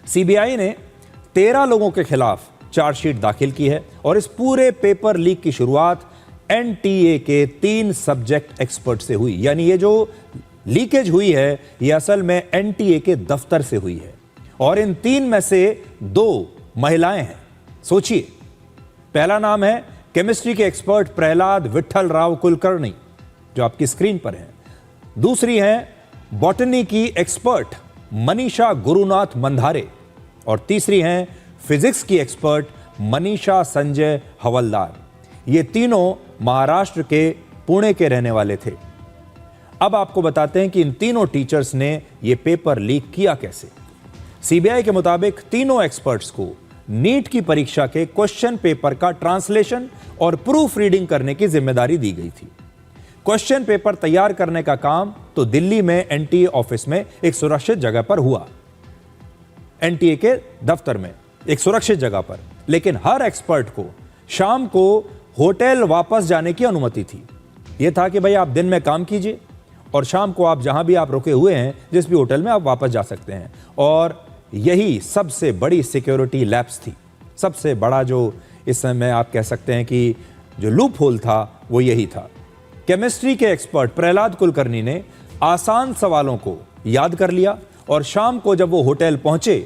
CBI ने 13 लोगों के खिलाफ चार्जशीट दाखिल की है और इस पूरे पेपर लीक की शुरुआत एनटीए के 3 सब्जेक्ट एक्सपर्ट से हुई। यानी ये जो लीकेज हुई है ये असल में एनटीए के दफ्तर से हुई है और इन 3 में से 2 महिलाएं हैं। सोचिए, पहला नाम है केमिस्ट्री के एक्सपर्ट प्रहलाद विट्ठल राव कुलकर्णी जो आपकी स्क्रीन पर है। दूसरी हैं बॉटनी की एक्सपर्ट मनीषा गुरुनाथ मंधारे और तीसरी हैं फिजिक्स की एक्सपर्ट मनीषा संजय हवलदार। ये तीनों महाराष्ट्र के पुणे के रहने वाले थे। अब आपको बताते हैं कि इन तीनों टीचर्स ने यह पेपर लीक किया कैसे। सीबीआई के मुताबिक तीनों एक्सपर्ट्स को नीट की परीक्षा के क्वेश्चन पेपर का ट्रांसलेशन और प्रूफ रीडिंग करने की जिम्मेदारी दी गई थी। क्वेश्चन पेपर तैयार करने का काम तो दिल्ली में एनटीए ऑफिस में एक सुरक्षित जगह पर हुआ, एनटीए के दफ्तर में एक सुरक्षित जगह पर, लेकिन हर एक्सपर्ट को शाम को होटल वापस जाने की अनुमति थी। यह था कि भाई आप दिन में काम कीजिए और शाम को आप जहां भी आप रुके हुए हैं जिस भी होटल में आप वापस जा सकते हैं। और यही सबसे बड़ी सिक्योरिटी लैप्स थी, सबसे बड़ा जो इस समय आप कह सकते हैं कि जो लूप होल था वो यही था। केमिस्ट्री के एक्सपर्ट प्रहलाद कुलकर्णी ने आसान सवालों को याद कर लिया और शाम को जब वो होटल पहुंचे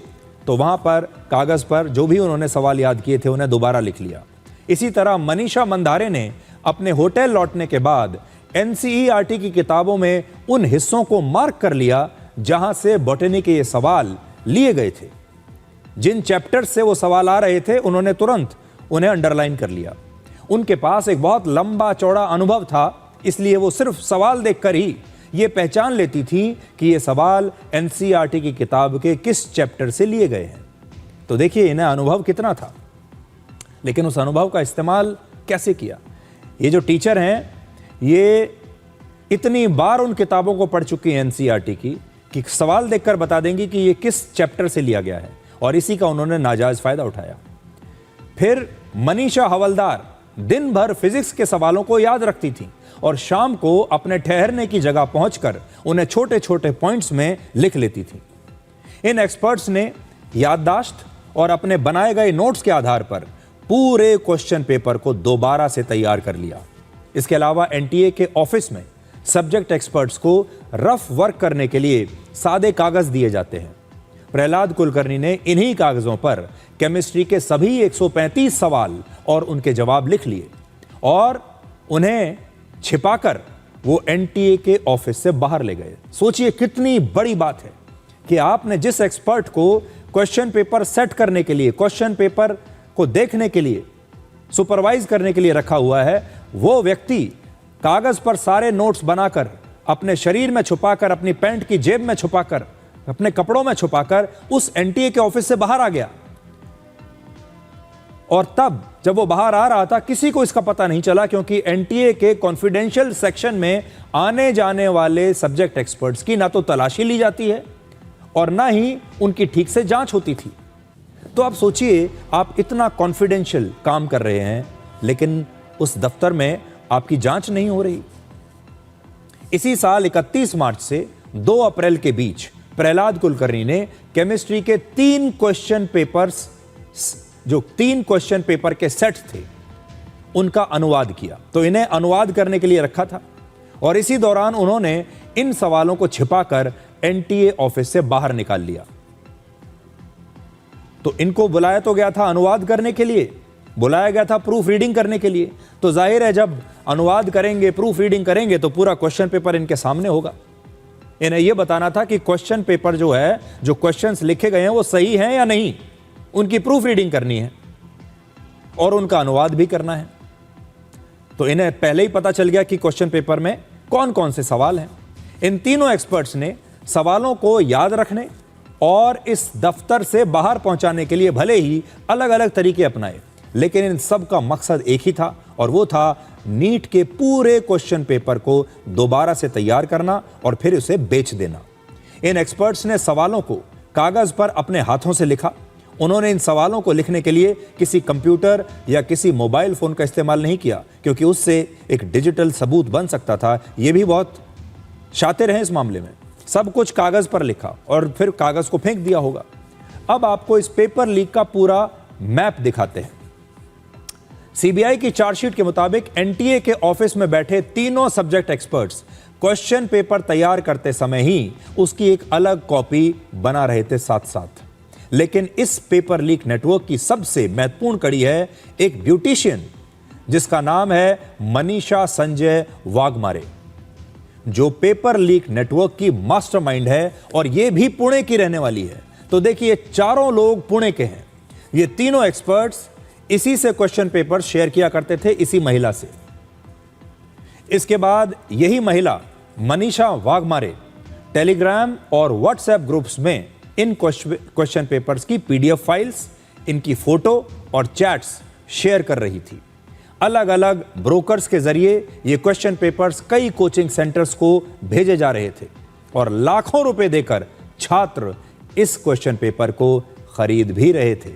तो वहां पर कागज पर जो भी उन्होंने सवाल याद किए थे उन्हें दोबारा लिख लिया। इसी तरह मनीषा मंधारे ने अपने होटल लौटने के बाद एनसीईआरटी की किताबों में उन हिस्सों को मार्क कर लिया जहां से बॉटनी के ये सवाल लिए गए थे। जिन चैप्टर से वो सवाल आ रहे थे उन्होंने तुरंत उन्हें अंडरलाइन कर लिया। उनके पास एक बहुत लंबा चौड़ा अनुभव था, इसलिए वो सिर्फ सवाल देखकर ही ये पहचान लेती थी कि ये सवाल एनसीईआरटी की किताब के किस चैप्टर से लिए गए हैं। तो देखिए इन्हें अनुभव कितना था, लेकिन उस अनुभव का इस्तेमाल कैसे किया। ये जो टीचर हैं ये इतनी बार उन किताबों को पढ़ चुकी हैं एनसीईआरटी की कि सवाल देखकर बता देंगी कि ये किस चैप्टर से लिया गया है और इसी का उन्होंने नाजायज फायदा उठाया। फिर मनीषा हवलदार दिन भर फिजिक्स के सवालों को याद रखती थी और शाम को अपने ठहरने की जगह पहुंचकर उन्हें छोटे छोटे पॉइंट्स में लिख लेती थी। इन एक्सपर्ट्स ने याददाश्त और अपने बनाए गए नोट्स के आधार पर पूरे क्वेश्चन पेपर को दोबारा से तैयार कर लिया। इसके अलावा एनटीए के ऑफिस में सब्जेक्ट एक्सपर्ट्स को रफ वर्क करने के लिए सादे कागज दिए जाते हैं। प्रहलाद कुलकर्णी ने इन्हीं कागजों पर केमिस्ट्री के सभी 135 सवाल और उनके जवाब लिख लिए और उन्हें छिपाकर वो एनटीए के ऑफिस से बाहर ले गए। सोचिए कितनी बड़ी बात है कि आपने जिस एक्सपर्ट को क्वेश्चन पेपर सेट करने के लिए, क्वेश्चन पेपर को देखने के लिए, सुपरवाइज करने के लिए रखा हुआ है, वो व्यक्ति कागज पर सारे नोट्स बनाकर अपने शरीर में छुपाकर, अपनी पैंट की जेब में छुपाकर, अपने कपड़ों में छुपाकर उस एनटीए के ऑफिस से बाहर आ गया। और तब जब वो बाहर आ रहा था किसी को इसका पता नहीं चला, क्योंकि एनटीए के कॉन्फिडेंशियल सेक्शन में आने जाने वाले सब्जेक्ट एक्सपर्ट्स की ना तो तलाशी ली जाती है और ना ही उनकी ठीक से जांच होती थी। तो आप सोचिए, आप इतना कॉन्फिडेंशियल काम कर रहे हैं लेकिन उस दफ्तर में आपकी जांच नहीं हो रही। इसी साल 31 मार्च से 2 अप्रैल के बीच प्रहलाद कुलकर्णी ने केमिस्ट्री के 3 क्वेश्चन पेपर्स, जो 3 क्वेश्चन पेपर के सेट थे, उनका अनुवाद किया। तो इन्हें अनुवाद करने के लिए रखा था और इसी दौरान उन्होंने इन सवालों को छिपाकर एनटीए ऑफिस से बाहर निकाल लिया। तो इनको बुलाया तो गया था अनुवाद करने के लिए, बुलाया गया था प्रूफ रीडिंग करने के लिए। तो जाहिर है जब अनुवाद करेंगे, प्रूफ रीडिंग करेंगे तो पूरा क्वेश्चन पेपर इनके सामने होगा। इन्हें यह बताना था कि क्वेश्चन पेपर जो है, जो क्वेश्चंस लिखे गए हैं वो सही हैं या नहीं, उनकी प्रूफ रीडिंग करनी है और उनका अनुवाद भी करना है। तो इन्हें पहले ही पता चल गया कि क्वेश्चन पेपर में कौन कौन से सवाल हैं। इन तीनों एक्सपर्ट्स ने सवालों को याद रखने और इस दफ्तर से बाहर पहुंचाने के लिए भले ही अलग अलग तरीके अपनाए, लेकिन इन सब का मकसद एक ही था और वो था नीट के पूरे क्वेश्चन पेपर को दोबारा से तैयार करना और फिर उसे बेच देना। इन एक्सपर्ट्स ने सवालों को कागज पर अपने हाथों से लिखा। उन्होंने इन सवालों को लिखने के लिए किसी कंप्यूटर या किसी मोबाइल फोन का इस्तेमाल नहीं किया, क्योंकि उससे एक डिजिटल सबूत बन सकता था। ये भी बहुत शातिर हैं इस मामले में। सब कुछ कागज पर लिखा और फिर कागज को फेंक दिया होगा। अब आपको इस पेपर लीक का पूरा मैप दिखाते हैं। सीबीआई की चार्जशीट के मुताबिक एनटीए के ऑफिस में बैठे तीनों सब्जेक्ट एक्सपर्ट्स क्वेश्चन पेपर तैयार करते समय ही उसकी एक अलग कॉपी बना रहे थे साथ साथ। लेकिन इस पेपर लीक नेटवर्क की सबसे महत्वपूर्ण कड़ी है एक ब्यूटिशियन जिसका नाम है मनीषा संजय वाघमारे, जो पेपर लीक नेटवर्क की मास्टरमाइंड है और यह भी पुणे की रहने वाली है। तो देखिए, चारों लोग पुणे के हैं। ये तीनों एक्सपर्ट्स इसी से क्वेश्चन पेपर शेयर किया करते थे, इसी महिला से। इसके बाद यही महिला मनीषा वाघमारे टेलीग्राम और व्हाट्सएप ग्रुप्स में इन क्वेश्चन पेपर्स की पीडीएफ फाइल्स, इनकी फोटो और चैट्स शेयर कर रही थी। अलग अलग ब्रोकर्स के जरिए ये क्वेश्चन पेपर्स कई कोचिंग सेंटर्स को भेजे जा रहे थे और लाखों रुपए देकर छात्र इस क्वेश्चन पेपर को खरीद भी रहे थे।